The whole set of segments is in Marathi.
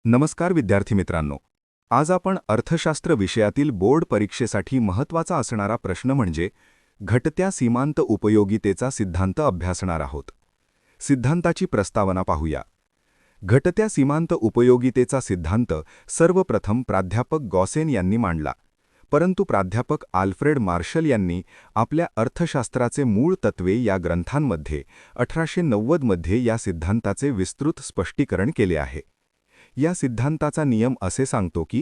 नमस्कार विद्यार्थी मित्रांनो. आज आपण अर्थशास्त्र विषयातील बोर्ड परीक्षेसाठी महत्त्वाचा असणारा प्रश्न म्हणजे घटत्या सीमांत उपयोगितेचा सिद्धांत अभ्यासणार आहोत. सिद्धांताची प्रस्तावना पाहूया. घटत्या सीमांत उपयोगितेचा सिद्धांत सर्वप्रथम प्राध्यापक गॉसेन यांनी मांडला, परंतु प्राध्यापक आल्फ्रेड मार्शल यांनी आपल्या अर्थशास्त्राचे मूळ तत्वे या ग्रंथांमध्ये 1890 मध्ये या सिद्धांताचे विस्तृत स्पष्टीकरण केले आहे. या सिद्धांताचा नियम असे सांगतो की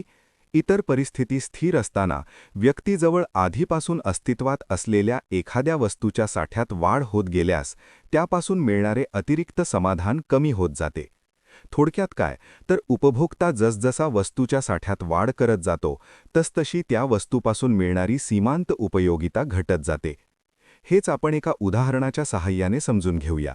इतर परिस्थिती स्थिर असताना व्यक्तीजवळ आधीपासून अस्तित्वात असलेल्या एखाद्या वस्तूच्या साठ्यात वाढ होत गेल्यास त्यापासून मिळणारे अतिरिक्त समाधान कमी होत जाते. थोडक्यात काय तर उपभोक्ता जसजसा वस्तूच्या साठ्यात वाढ करत जातो तसतशी त्या वस्तूपासून मिळणारी सीमांत उपयोगिता घटत जाते. हेच आपण एका उदाहरणाच्या सहाय्याने समजून घेऊया.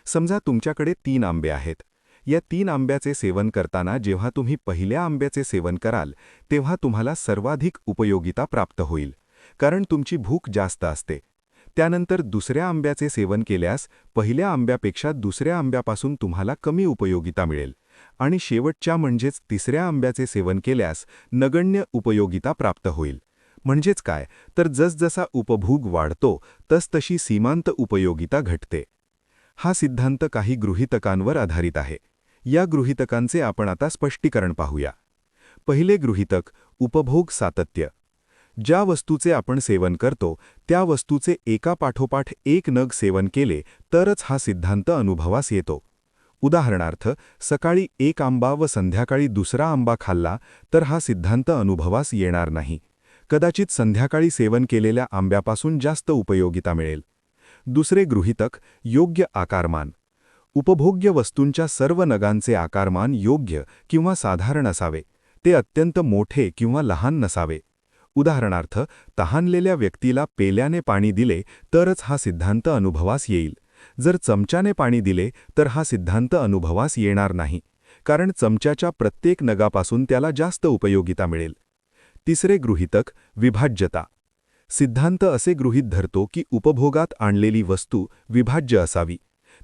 समजा तुमच्याकडे 3 आंबे आहेत. या 3 आंब्याचे सेवन करताना जेव्हा तुम्ही पहिल्या आंब्याचे सेवन कराल तेव्हा तुम्हाला सर्वाधिक उपयोगिता प्राप्त होईल, कारण तुमची भूक जास्त असते. त्यानंतर दुसऱ्या आंब्याचे सेवन केल्यास पहिल्या आंब्यापेक्षा दुसऱ्या आंब्यापासून तुम्हाला कमी उपयोगिता मिळेल आणि शेवटच्या म्हणजेच तिसऱ्या आंब्याचे सेवन केल्यास नगण्य उपयोगिता प्राप्त होईल. म्हणजेच काय तर जसजसा उपभोग वाढतो तसतशी सीमांत उपयोगिता घटते. हा सिद्धांत काही गृहीतकांवर आधारित आहे. या गृहीतकांचे आपण आता स्पष्टीकरण पाहूया. पहिले गृहीतक उपभोग सातत्य. ज्या वस्तूचे आपण सेवन करतो त्या वस्तूचे एकापाठोपाठ एक नग सेवन केले तरच हा सिद्धांत अनुभवास येतो. उदाहरणार्थ, सकाळी एक आंबा व संध्याकाळी दुसरा आंबा खाल्ला तर हा सिद्धांत अनुभवास येणार नाही. कदाचित संध्याकाळी सेवन केलेल्या आंब्यापासून जास्त उपयोगिता मिळेल. दुसरे गृहीतक योग्य आकारमान. उपभोग्य वस्तूंच्या सर्व नगांचे आकारमान योग्य किंवा साधारण असावे. ते अत्यंत मोठे किंवा लहान नसावे. उदाहरणार्थ, तहानलेल्या व्यक्तीला पेल्याने पाणी दिले तरच हा सिद्धांत अनुभवास येईल. जर चमच्याने पाणी दिले तर हा सिद्धांत अनुभवास येणार नाही, कारण चमच्याच्या प्रत्येक नगापासून त्याला जास्त उपयोगिता मिळेल. तिसरे गृहीतक विभाज्यता. सिद्धांत असे गृहीत धरतो की उपभोगात आणलेली वस्तू विभाज्य असावी.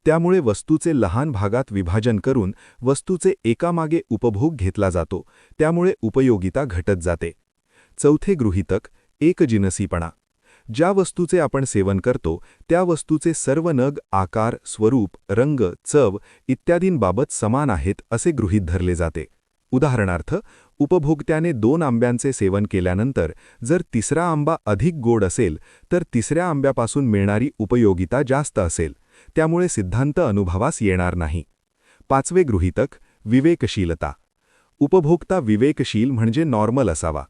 त्यामुळे वस्तूचे लहान भागात विभाजन करून वस्तूचे एकामागे उपभोग घेतला जातो. त्यामुळे उपयोगिता घटत जाते. चौथे गृहीतक एकजिनसीपणा. ज्या वस्तूचे आपण सेवन करतो त्या वस्तूचे सर्व नग आकार, स्वरूप, रंग, चव इत्यादींबाबत समान आहेत असे गृहीत धरले जाते. उदाहरणार्थ, उपभोक्त्याने 2 आंब्यांचे सेवन केल्यानंतर जर तिसरा आंबा अधिक गोड असेल तर तिसऱ्या आंब्यापासून मिळणारी उपयोगिता जास्त असेल. त्यामुळे सिद्धांत अनुभवास येणार नाही. पाचवे गृहीतक विवेकशीलता. उपभोक्ता विवेकशील म्हणजे नॉर्मल असावा.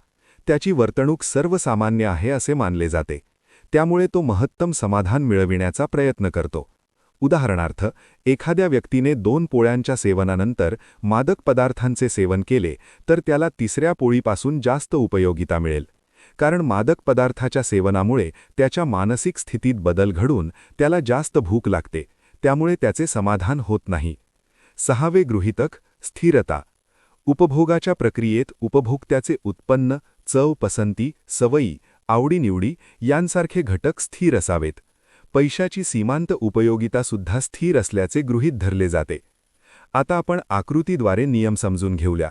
त्याची वर्तणूक सर्वसामान्य आहे असे मानले जाते. त्यामुळे तो महत्तम समाधान मिळविण्याचा प्रयत्न करतो. उदाहरणार्थ, एखाद्या व्यक्तीने 2 पोळ्यांच्या सेवनानंतर मादक पदार्थांचे सेवन केले तर त्याला तिसऱ्या पोळीपासून जास्त उपयोगिता मिळेल, कारण मादक पदार्थाच्या सेवनामुळे त्याच्या मानसिक स्थितीत बदल घडून त्याला जास्त भूक लागते. त्यामुळे त्याचे समाधान होत नाही. सहावे गृहीतक स्थिरता. उपभोगाच्या प्रक्रियेत उपभोक्त्याचे उत्पन्न, चव, पसंती, सवयी, आवडीनिवडी यांसारखे घटक स्थिर असावेत. पैशाची सीमांत उपयोगितासुद्धा स्थिर असल्याचे गृहीत धरले जाते. आता आपण आकृतीद्वारे नियम समजून घेऊया.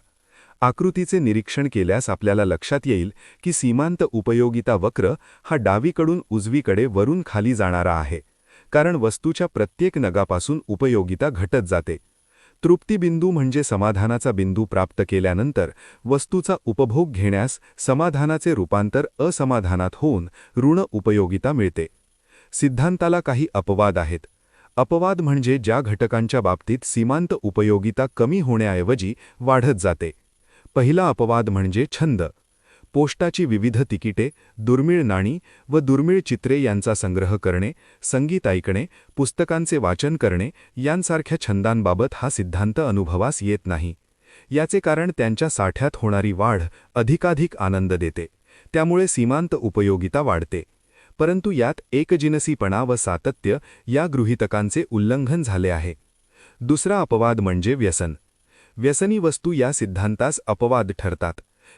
आकृतीचे निरीक्षण केल्यास आपल्याला लक्षात येईल की सीमांत उपयोगिता वक्र हा डावीकडून उजवीकडे वरून खाली जाणारा आहे, कारण वस्तूच्या प्रत्येक नगापासून उपयोगिता घटत जाते. तृप्तिबिंदू म्हणजे समाधानाचा बिंदू प्राप्त केल्यानंतर वस्तूचा उपभोग घेण्यास समाधानाचे रूपांतर असमाधानात होऊन ऋण उपयोगिता मिळते. सिद्धांताला काही अपवाद आहेत. अपवाद म्हणजे ज्या घटकांच्या बाबतीत सीमांत उपयोगिता कमी होण्याऐवजी वाढत जाते. पहिला अपवाद म्हणजे छंद. पोस्टाची विविध तिकिटे, दुर्मिळ नाणी व दुर्मिळ चित्रे यांचा संग्रह करणे, संगीत ऐकणे, पुस्तकांचे वाचन करणे यांसारख्या छंदांबाबत हा सिद्धांत अनुभवास येत नाही. याचे कारण त्यांच्या साठ्यात होणारी वाढ अधिकाधिक आनंद देते. त्यामुळे सीमांत उपयोगिता वाढते. परंतु यात एकजिनसीपणा व सातत्य या गृहीतकांचे उल्लंघन झाले आहे. दुसरा अपवाद म्हणजे व्यसन. व्यसनी वस्तू या सिद्धांतास अपवाद ठरतात,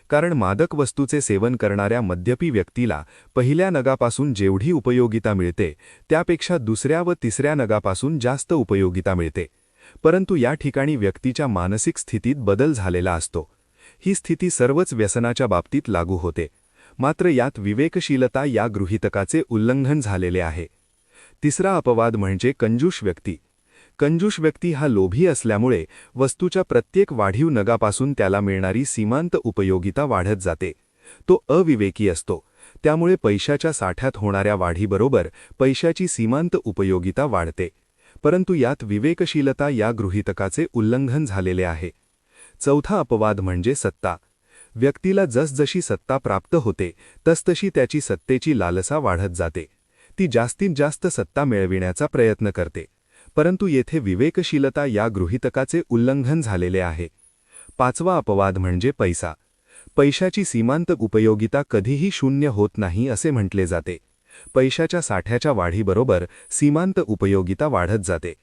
कारण मादक वस्तूचे सेवन करणाऱ्या मद्यपी व्यक्तीला पहिल्या नगापासून जेवढी उपयोगिता मिळते त्यापेक्षा दुसऱ्या व तिसऱ्या नगापासून जास्त उपयोगिता मिळते. परंतु या ठिकाणी व्यक्तीच्या मानसिक स्थितीत बदल झालेला असतो. ही स्थिती सर्वच व्यसनाच्या बाबतीत लागू होते. मात्र यात विवेकशीलता या गृहीतकाचे उल्लंघन झालेले आहे. तिसरा अपवाद म्हणजे कंजूष व्यक्ती. कंजूष व्यक्ती हा लोभी असल्यामुळे वस्तूच्या प्रत्येक वाढीव नगापासून त्याला मिळणारी सीमांत उपयोगिता वाढत जाते. तो अविवेकी असतो, त्यामुळे पैशाच्या साठ्यात होणाऱ्या वाढीबरोबर पैशाची सीमांत उपयोगिता वाढते. परंतु यात विवेकशीलता या गृहीतकाचे उल्लंघन झालेले आहे. चौथा अपवाद म्हणजे सत्ता. व्यक्तीला जसजशी सत्ता प्राप्त होते तसतशी त्याची सत्तेची लालसा वाढत जाते. ती जास्तीत जास्त सत्ता मिळविण्याचा प्रयत्न करते. परंतु येथे विवेकशीलता या गृहीतकाचे उल्लंघन झालेले आहे. पाचवा अपवाद म्हणजे पैसा. पैशाची सीमांत उपयोगिता कधीही शून्य होत नाही असे म्हटले जाते. पैशाच्या साठ्याच्या वाढीबरोबर सीमांत उपयोगिता वाढत जाते.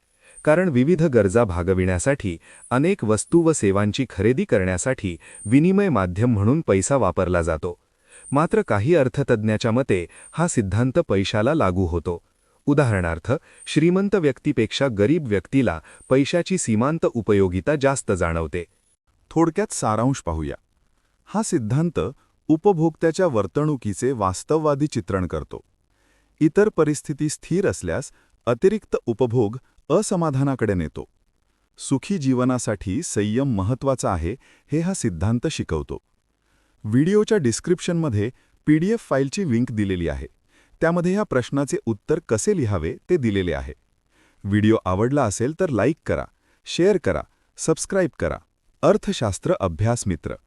कारण विविध गरजा भागविण्यासाठी, अनेक वस्तू व सेवांची खरेदी करण्यासाठी विनिमय माध्यम म्हणून पैसा वापरला जातो. मात्र काही अर्थतज्ज्ञाच्या मते हा सिद्धांत पैशाला लागू होतो. उदाहरणार्थ, श्रीमंत व्यक्तीपेक्षा गरीब व्यक्तीला पैशाची सीमांत उपयोगिता जास्त जाणवते. थोडक्यात सारांश पाहूया. हा सिद्धांत उपभोक्त्याच्या वर्तणुकीचे वास्तववादी चित्रण करतो. इतर परिस्थिती स्थिर असल्यास अतिरिक्त उपभोग असमाधानाकडे नेतो. सुखी जीवनासाठी संयम महत्त्वाचा आहे हे हा सिद्धांत शिकवतो. व्हिडिओच्या डिस्क्रिप्शनमध्ये PDF फाईलची लिंक दिलेली आहे. त्यामध्ये ह्या प्रश्नाचे उत्तर कसे लिहावे ते दिलेले आहे. व्हिडिओ आवडला असेल तर लाईक करा, शेअर करा, सबस्क्राईब करा. अर्थशास्त्र अभ्यास मित्र.